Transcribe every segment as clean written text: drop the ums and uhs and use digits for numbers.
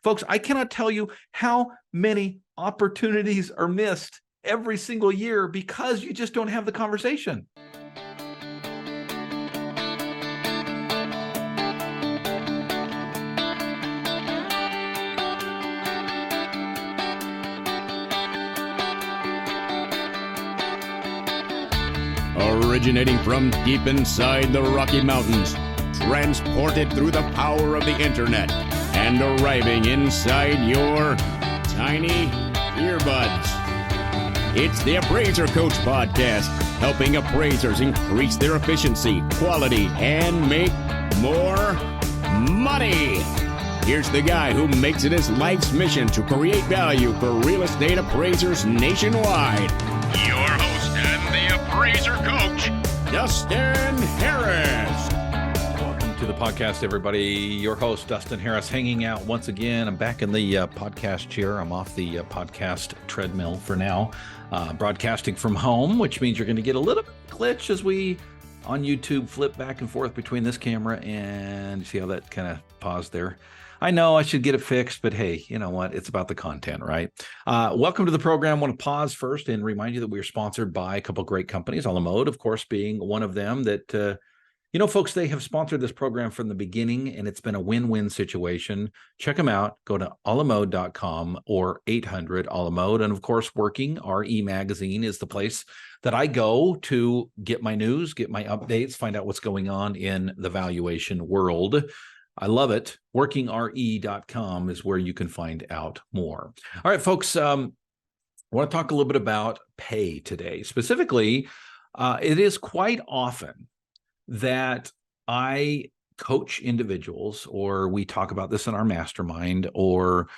Folks, I cannot tell you how many opportunities are missed every single year because you just don't have the conversation. Originating from deep inside the Rocky Mountains, transported through the power of the internet, and arriving inside your tiny earbuds. It's the Appraiser Coach Podcast, helping appraisers increase their efficiency, quality, and make more money. Here's the guy who makes it his life's mission to create value for real estate appraisers nationwide. Your host and the Appraiser Coach, Dustin Harris. Welcome to the podcast, everybody. Your host, Dustin Harris, hanging out once again. I'm back in the podcast chair. I'm off the podcast treadmill for now, broadcasting from home, which means you're going to get a little glitch as we on YouTube flip back and forth between this camera and see how that kind of paused there. I know I should get it fixed, but hey, you know what? It's about the content, right? Welcome to the program. I want to pause first and remind you that we're sponsored by a couple of great companies, A La Mode, of course, being one of them that, folks, they have sponsored this program from the beginning, and it's been a win-win situation. Check them out. Go to alamode.com or 800-ALA-MODE. And of course, Working, our e-magazine, is the place that I go to get my news, get my updates, find out what's going on in the valuation world. I love it. WorkingRE.com is where you can find out more. All right, folks, I want to talk a little bit about pay today. Specifically, it is quite often that I coach individuals, or we talk about this in our mastermind, or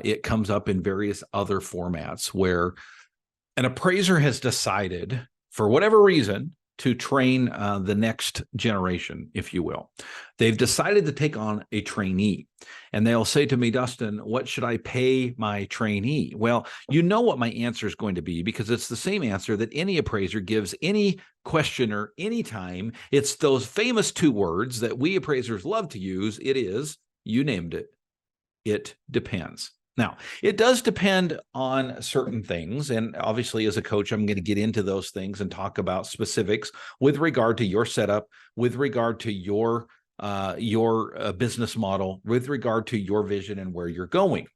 it comes up in various other formats where an appraiser has decided, for whatever reason, to train the next generation, if you will. They've decided to take on a trainee, and they'll say to me, Dustin, what should I pay my trainee? Well, you know what my answer is going to be, because it's the same answer that any appraiser gives any questioner anytime. It's those famous two words that we appraisers love to use. It is, you named it, it depends. Now, it does depend on certain things, and obviously as a coach, I'm going to get into those things and talk about specifics with regard to your setup, with regard to your business model, with regard to your vision and where you're going.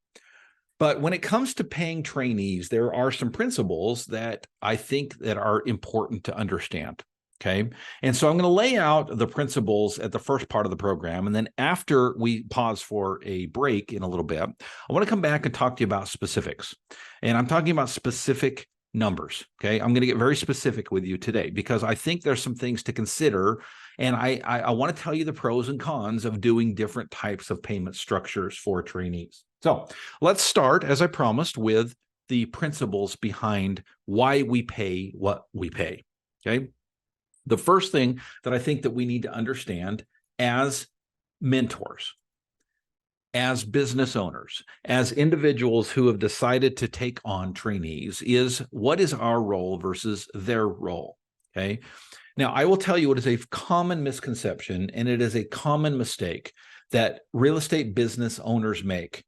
But when it comes to paying trainees, there are some principles that I think that are important to understand. Okay. And so I'm going to lay out the principles at the first part of the program. And then after we pause for a break in a little bit, I want to come back and talk to you about specifics. And I'm talking about specific numbers. Okay. I'm going to get very specific with you today because I think there's some things to consider. And I want to tell you the pros and cons of doing different types of payment structures for trainees. So let's start, as I promised, with the principles behind why we pay what we pay. Okay. The first thing that I think that we need to understand as mentors, as business owners, as individuals who have decided to take on trainees is, what is our role versus their role? Okay. Now, I will tell you what is a common misconception, and it is a common mistake that real estate business owners make,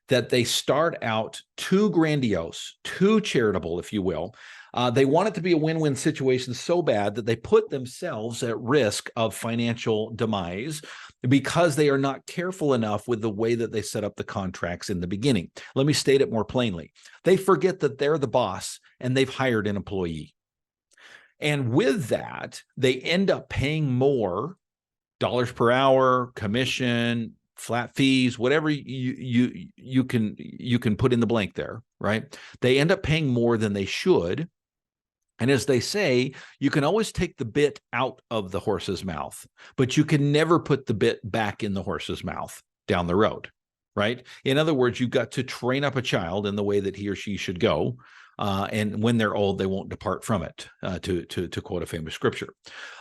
that they start out too grandiose, too charitable, if you will. They want it to be a win-win situation so bad that they put themselves at risk of financial demise because they are not careful enough with the way that they set up the contracts in the beginning. Let me state it more plainly. They forget that they're the boss and they've hired an employee. And with that, they end up paying more dollars per hour, commission, flat fees, whatever you can put in the blank there, right? They end up paying more than they should. And as they say, you can always take the bit out of the horse's mouth, but you can never put the bit back in the horse's mouth down the road, right? In other words, you've got to train up a child in the way that he or she should go. And when they're old, they won't depart from it, to quote a famous scripture.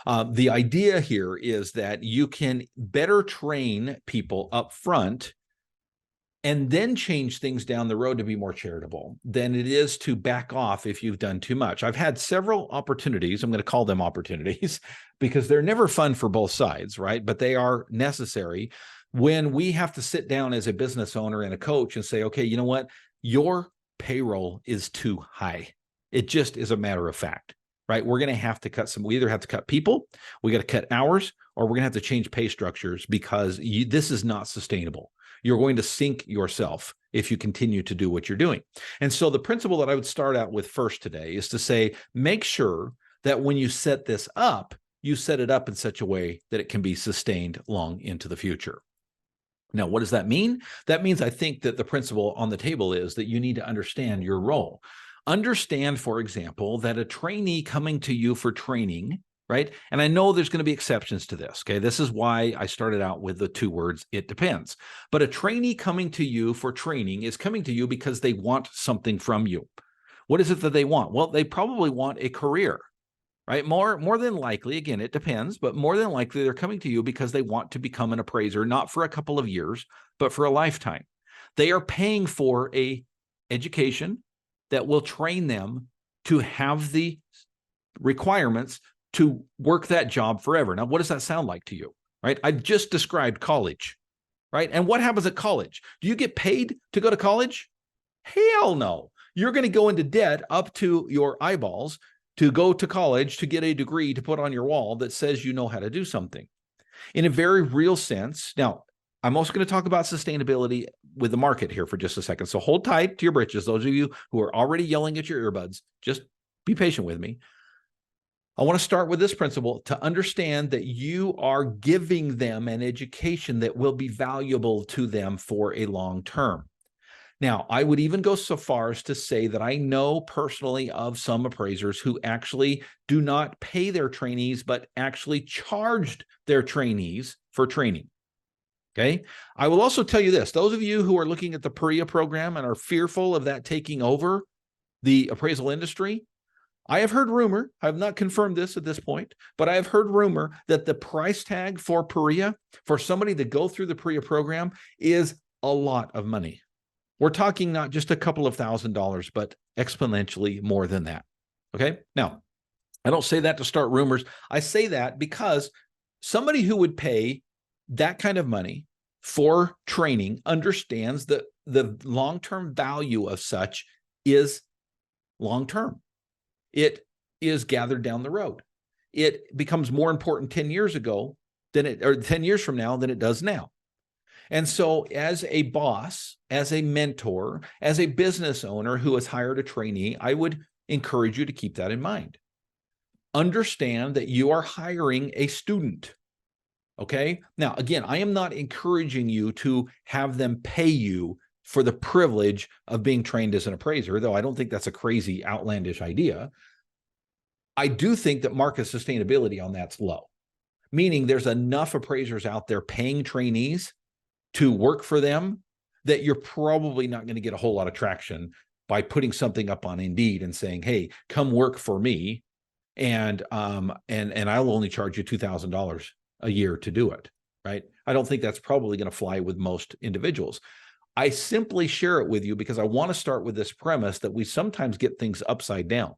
The idea here is that you can better train people up front and then change things down the road to be more charitable than it is to back off if you've done too much. I've had several opportunities. I'm going to call them opportunities because they're never fun for both sides, right? But they are necessary, when we have to sit down as a business owner and a coach and say, okay, you know what? Your payroll is too high. It just is a matter of fact, right? We're going to have to cut some, we either have to cut people, we got to cut hours, or we're going to have to change pay structures because this is not sustainable. You're going to sink yourself if you continue to do what you're doing. And so the principle that I would start out with first today is to say, make sure that when you set this up, you set it up in such a way that it can be sustained long into the future. Now, what does that mean? That means I think that the principle on the table is that you need to understand your role. Understand, for example, that a trainee coming to you for training, right? And I know there's going to be exceptions to this, okay? This is why I started out with the two words, it depends. But a trainee coming to you for training is coming to you because they want something from you. What is it that they want? Well, they probably want a career, right? More than likely, again, it depends, but more than likely they're coming to you because they want to become an appraiser, not for a couple of years, but for a lifetime. They are paying for a education that will train them to have the requirements to work that job forever. Now, what does that sound like to you, right? I've just described college, right? And what happens at college? Do you get paid to go to college? Hell no. You're going to go into debt up to your eyeballs to go to college to get a degree to put on your wall that says you know how to do something. In a very real sense, now, I'm also going to talk about sustainability with the market here for just a second. So hold tight to your britches. Those of you who are already yelling at your earbuds, just be patient with me. I want to start with this principle to understand that you are giving them an education that will be valuable to them for a long term. Now, I would even go so far as to say that I know personally of some appraisers who actually do not pay their trainees, but actually charged their trainees for training. Okay. I will also tell you this, those of you who are looking at the PRIA program and are fearful of that taking over the appraisal industry, I have heard rumor, I have not confirmed this at this point, but I have heard rumor that the price tag for PRIA, for somebody to go through the PRIA program, is a lot of money. We're talking not just a couple of $1,000s, but exponentially more than that. Okay. Now, I don't say that to start rumors. I say that because somebody who would pay that kind of money for training understands that the long-term value of such is long-term. It is gathered down the road. It becomes more important 10 years ago than it, or 10 years from now than it does now. And so as a boss, as a mentor, as a business owner who has hired a trainee, I would encourage you to keep that in mind. Understand that you are hiring a student. Okay. Now, again, I am not encouraging you to have them pay you for the privilege of being trained as an appraiser, though I don't think that's a crazy, outlandish idea. I do think that market sustainability on that's low, meaning there's enough appraisers out there paying trainees to work for them that you're probably not going to get a whole lot of traction by putting something up on Indeed and saying, hey, come work for me. And I'll only charge you $2,000 a year to do it, right? I don't think that's probably going to fly with most individuals. I simply share it with you because I want to start with this premise that we sometimes get things upside down.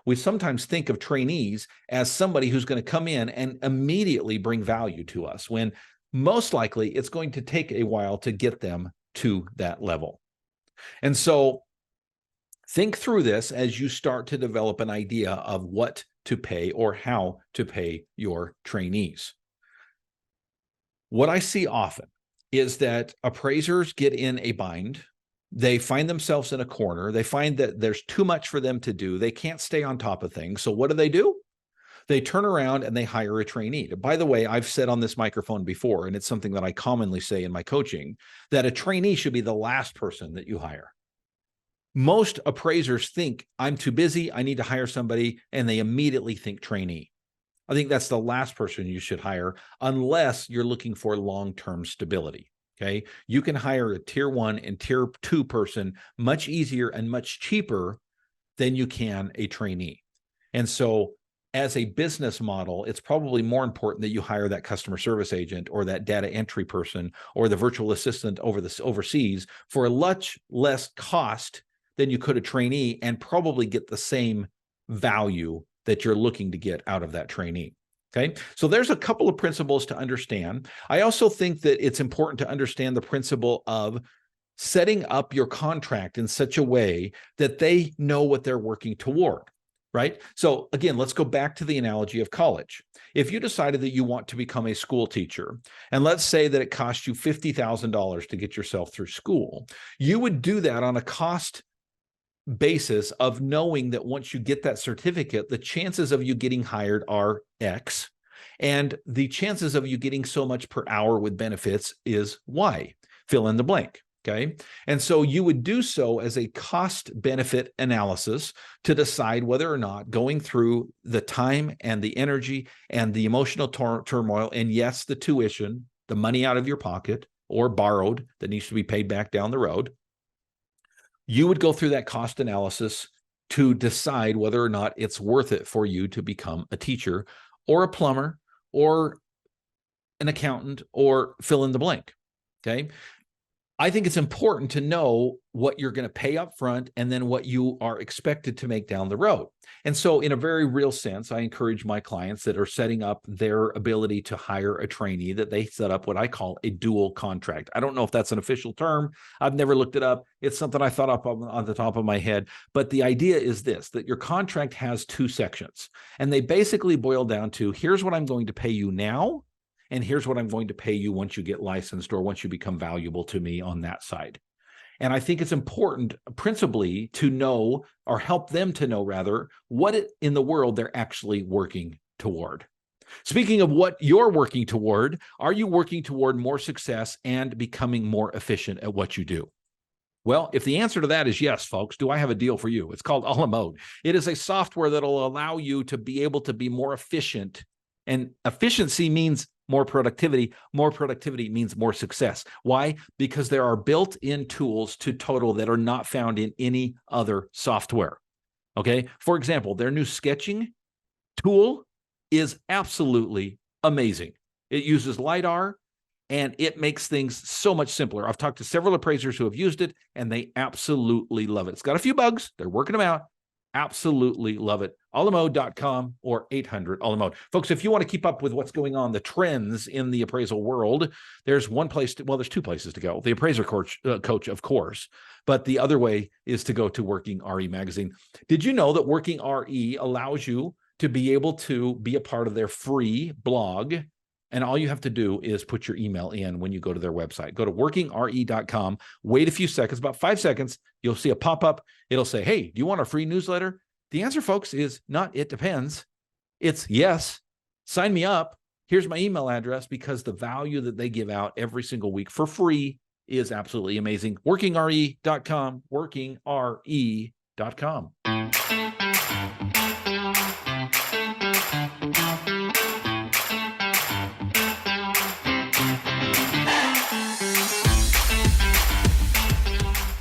We sometimes think of trainees as somebody who's going to come in and immediately bring value to us, when most likely it's going to take a while to get them to that level. And so think through this as you start to develop an idea of what to pay or how to pay your trainees. What I see often is that appraisers get in a bind. They find themselves in a corner. They find that there's too much for them to do. They can't stay on top of things. So what do? They turn around and they hire a trainee. By the way, I've said on this microphone before, and it's something that I commonly say in my coaching, that a trainee should be the last person that you hire. Most appraisers think, I'm too busy, I need to hire somebody, and they immediately think trainee. I think that's the last person you should hire unless you're looking for long-term stability. Okay. You can hire a tier 1 and tier 2 person much easier and much cheaper than you can a trainee. And so as a business model, it's probably more important that you hire that customer service agent or that data entry person or the virtual assistant overseas for a much less cost than you could a trainee, and probably get the same value that you're looking to get out of that trainee. Okay, so there's a couple of principles to understand. I also think that it's important to understand the principle of setting up your contract in such a way that they know what they're working toward, right? So again, let's go back to the analogy of college. If you decided that you want to become a school teacher, and let's say that it cost you $50,000 to get yourself through school, you would do that on a cost basis of knowing that once you get that certificate, the chances of you getting hired are X, and the chances of you getting so much per hour with benefits is Y. Fill in the blank. Okay. And so you would do so as a cost benefit analysis to decide whether or not going through the time and the energy and the emotional turmoil, and yes, the tuition, the money out of your pocket or borrowed that needs to be paid back down the road, you would go through that cost analysis to decide whether or not it's worth it for you to become a teacher or a plumber or an accountant or fill in the blank. Okay. I think it's important to know what you're going to pay up front and then what you are expected to make down the road. And so in a very real sense, I encourage my clients that are setting up their ability to hire a trainee that they set up what I call a dual contract. I don't know if that's an official term. I've never looked it up. It's something I thought up on the top of my head. But the idea is this, that your contract has two sections, and they basically boil down to, here's what I'm going to pay you now, and here's what I'm going to pay you once you get licensed or once you become valuable to me on that side. And I think it's important principally to know, or help them to know rather, what in the world they're actually working toward. Speaking of what you're working toward, are you working toward more success and becoming more efficient at what you do? Well, if the answer to that is yes, folks, do I have a deal for you? It's called a la mode. It is a software that'll allow you to be able to be more efficient, and efficiency means more productivity. More productivity means more success. Why? Because there are built-in tools to Total that are not found in any other software. Okay. For example, their new sketching tool is absolutely amazing. It uses LiDAR and it makes things so much simpler. I've talked to several appraisers who have used it and they absolutely love it. It's got a few bugs. They're working them out. Absolutely love it. Alamode.com or 800 Alamode. Folks, if you want to keep up with what's going on, the trends in the appraisal world, there's one place well, there's two places to go. The Appraiser coach, of course, but the other way is to go to Working RE magazine. Did you know that Working RE allows you to be able to be a part of their free blog? And all you have to do is put your email in when you go to their website. Go to workingre.com, wait a few seconds, about 5 seconds. You'll see a pop-up. It'll say, hey, do you want a free newsletter? The answer, folks, is not it depends. It's yes. Sign me up. Here's my email address, because the value that they give out every single week for free is absolutely amazing. Workingre.com, workingre.com.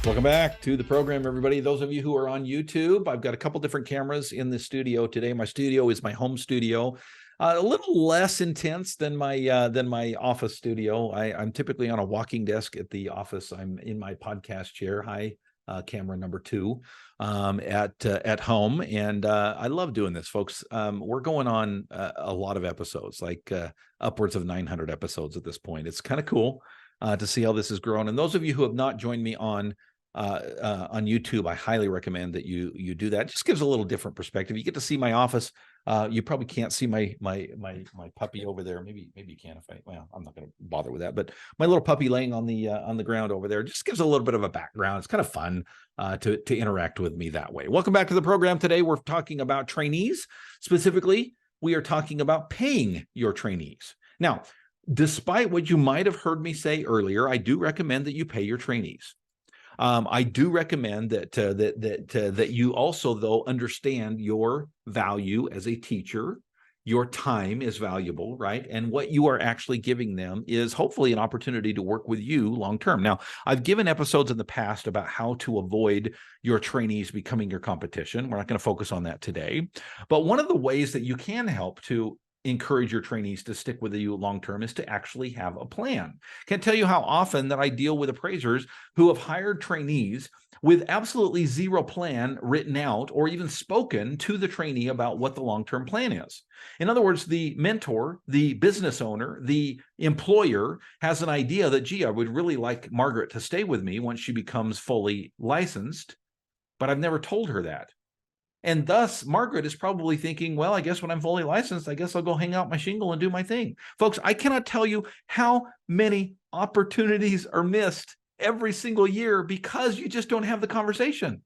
Welcome back to the program, everybody. Those of you who are on YouTube, I've got a couple different cameras in the studio today. My studio is my home studio, a little less intense than my office studio. I'm typically on a walking desk at the office. I'm in my podcast chair. Hi, camera number 2 at home, and I love doing this, folks. We're going on a lot of episodes, like upwards of 900 episodes at this point. It's kind of cool to see how this has grown. And those of you who have not joined me on YouTube, I highly recommend that you do that. It just gives a little different perspective. You get to see my office. You probably can't see my puppy over there. Maybe you can if well, I'm not going to bother with that. But my little puppy laying on the ground over there just gives a little bit of a background. It's kind of fun to interact with me that way. Welcome back to the program. Today we're talking about trainees. Specifically, we are talking about paying your trainees. Now, despite what you might have heard me say earlier, I do recommend that you pay your trainees. I do recommend that you also, though, understand your value as a teacher. Your time is valuable, right? And what you are actually giving them is hopefully an opportunity to work with you long term. Now, I've given episodes in the past about how to avoid your trainees becoming your competition. We're not going to focus on that today. But one of the ways that you can help to encourage your trainees to stick with you long-term is to actually have a plan. Can't tell you how often that I deal with appraisers who have hired trainees with absolutely zero plan written out or even spoken to the trainee about what the long-term plan is. In other words, the mentor, the business owner, the employer has an idea that, gee, I would really like Margaret to stay with me once she becomes fully licensed, but I've never told her that. And thus, Margaret is probably thinking, well, I guess when I'm fully licensed, I guess I'll go hang out my shingle and do my thing. Folks, I cannot tell you how many opportunities are missed every single year because you just don't have the conversation,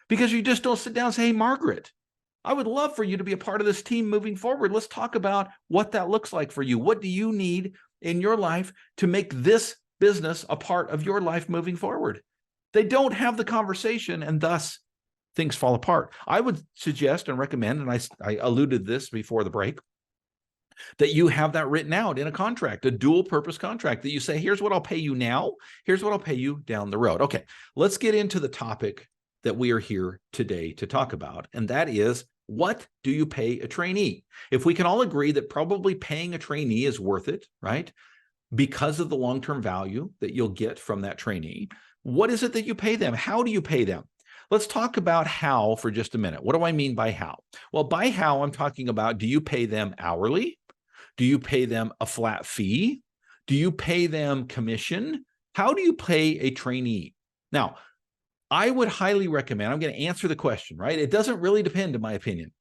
because you just don't sit down and say, hey, Margaret, I would love for you to be a part of this team moving forward. Let's talk about what that looks like for you. What do you need in your life to make this business a part of your life moving forward? They don't have the conversation, and thus things fall apart. I would suggest and recommend, and I alluded to this before the break, that you have that written out in a contract, a dual purpose contract, that you say, here's what I'll pay you now, here's what I'll pay you down the road. Okay, let's get into the topic that we are here today to talk about, and that is, what do you pay a trainee? If we can all agree that probably paying a trainee is worth it, right? Because of the long-term value that you'll get from that trainee, what is it that you pay them? How do you pay them? Let's talk about how for just a minute. What do I mean by how? Well, by how I'm talking about, do you pay them hourly? Do you pay them a flat fee? Do you pay them commission? How do you pay a trainee? Now, I would highly recommend, I'm going to answer the question, right? It doesn't really depend, in my opinion.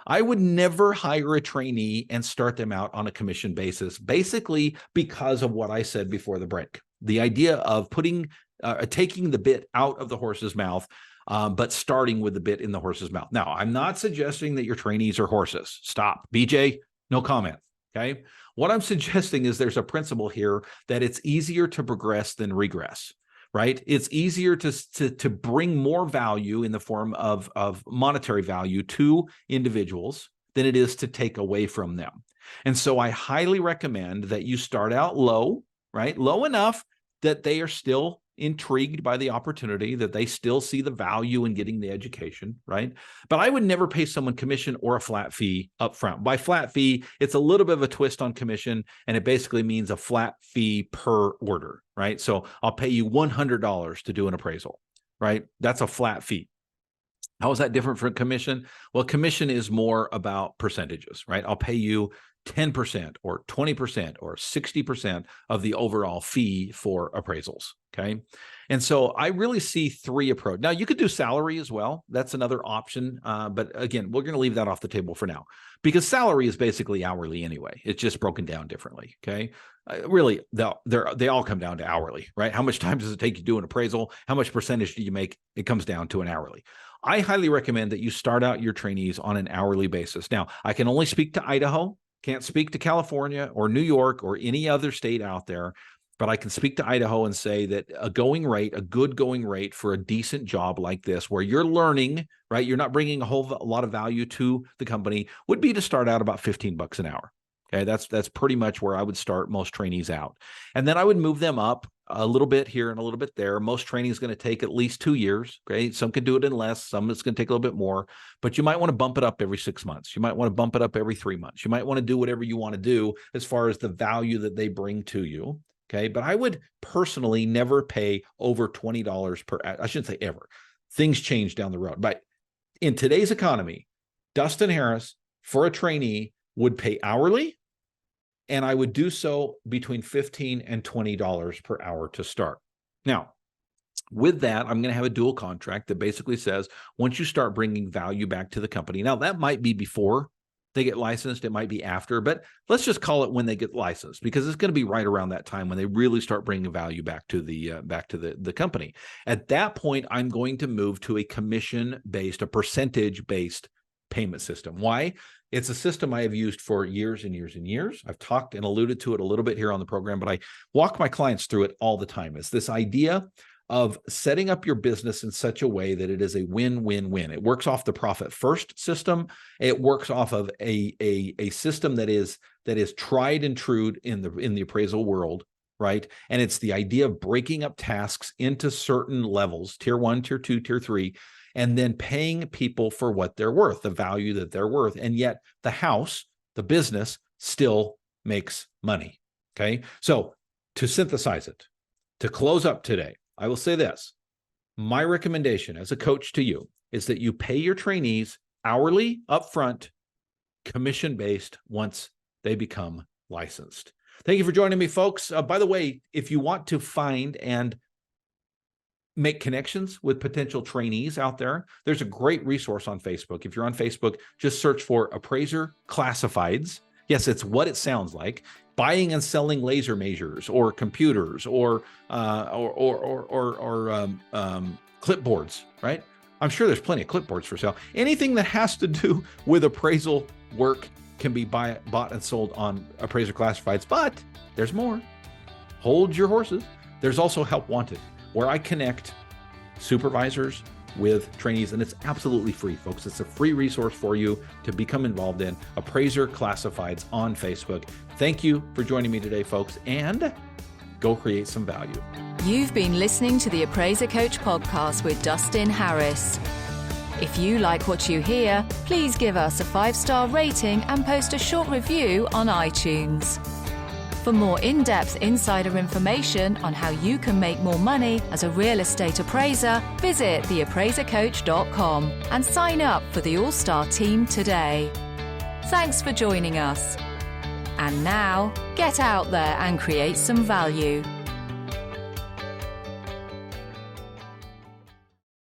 I would never hire a trainee and start them out on a commission basis, basically because of what I said before the break. The idea of taking the bit out of the horse's mouth, but starting with the bit in the horse's mouth. Now, I'm not suggesting that your trainees are horses. Stop. BJ, no comment. Okay. What I'm suggesting is there's a principle here that it's easier to progress than regress, right? It's easier to bring more value in the form of monetary value to individuals than it is to take away from them. And so I highly recommend that you start out low, right? Low enough that they are still intrigued by the opportunity, that they still see the value in getting the education, right? But I would never pay someone commission or a flat fee up front. By flat fee, it's a little bit of a twist on commission, and it basically means a flat fee per order, right? So I'll pay you $100 to do an appraisal, right? That's a flat fee. How is that different from commission? Well, commission is more about percentages, right? I'll pay you 10% or 20% or 60% of the overall fee for appraisals, okay? And so I really see three approaches. Now, you could do salary as well. That's another option. But again, we're going to leave that off the table for now because salary is basically hourly anyway. It's just broken down differently, okay? Really, they all come down to hourly, right? How much time does it take you to do an appraisal? How much percentage do you make? It comes down to an hourly. I highly recommend that you start out your trainees on an hourly basis. Now, I can only speak to Idaho. Can't speak to California or New York or any other state out there, but I can speak to Idaho and say that a good going rate for a decent job like this, where you're learning, right? You're not bringing a lot of value to the company, would be to start out about $15 an hour. Okay, that's pretty much where I would start most trainees out. And then I would move them up a little bit here and a little bit there. Most training is going to take at least 2 years. Okay, some can do it in less, some it's going to take a little bit more, but you might want to bump it up every 6 months. You might want to bump it up every 3 months. You might want to do whatever you want to do as far as the value that they bring to you. Okay, but I would personally never pay over $20 per, I shouldn't say ever. Things change down the road. But in today's economy, Dustin Harris for a trainee would pay hourly, and I would do so between $15 and $20 per hour to start. Now, with that, I'm going to have a dual contract that basically says, once you start bringing value back to the company, now that might be before they get licensed, it might be after, but let's just call it when they get licensed, because it's going to be right around that time when they really start bringing value back to the company. At that point, I'm going to move to a commission-based, a percentage-based payment system. Why? It's a system I have used for years and years and years. I've talked and alluded to it a little bit here on the program, but I walk my clients through it all the time. It's this idea of setting up your business in such a way that it is a win-win-win. It works off the profit first system. It works off of a system that is tried and true in the appraisal world, right? And it's the idea of breaking up tasks into certain levels, tier 1, tier 2, tier 3, and then paying people for what they're worth, the value that they're worth. And yet the house, the business, still makes money. Okay. So to synthesize it, to close up today, I will say this. My recommendation as a coach to you is that you pay your trainees hourly upfront, commission-based once they become licensed. Thank you for joining me, folks. By the way, if you want to find and make connections with potential trainees out there, there's a great resource on Facebook. If you're on Facebook, just search for Appraiser Classifieds. Yes, it's what it sounds like. Buying and selling laser measures or computers or clipboards, right? I'm sure there's plenty of clipboards for sale. Anything that has to do with appraisal work can be bought and sold on Appraiser Classifieds, but there's more. Hold your horses. There's also Help Wanted, where I connect supervisors with trainees, and it's absolutely free, folks. It's a free resource for you to become involved in. Appraiser Classifieds on Facebook. Thank you for joining me today, folks, and go create some value. You've been listening to the Appraiser Coach podcast with Dustin Harris. If you like what you hear, please give us a 5-star rating and post a short review on iTunes. For more in-depth insider information on how you can make more money as a real estate appraiser, visit theappraisercoach.com and sign up for the All-Star team today. Thanks for joining us. And now, get out there and create some value.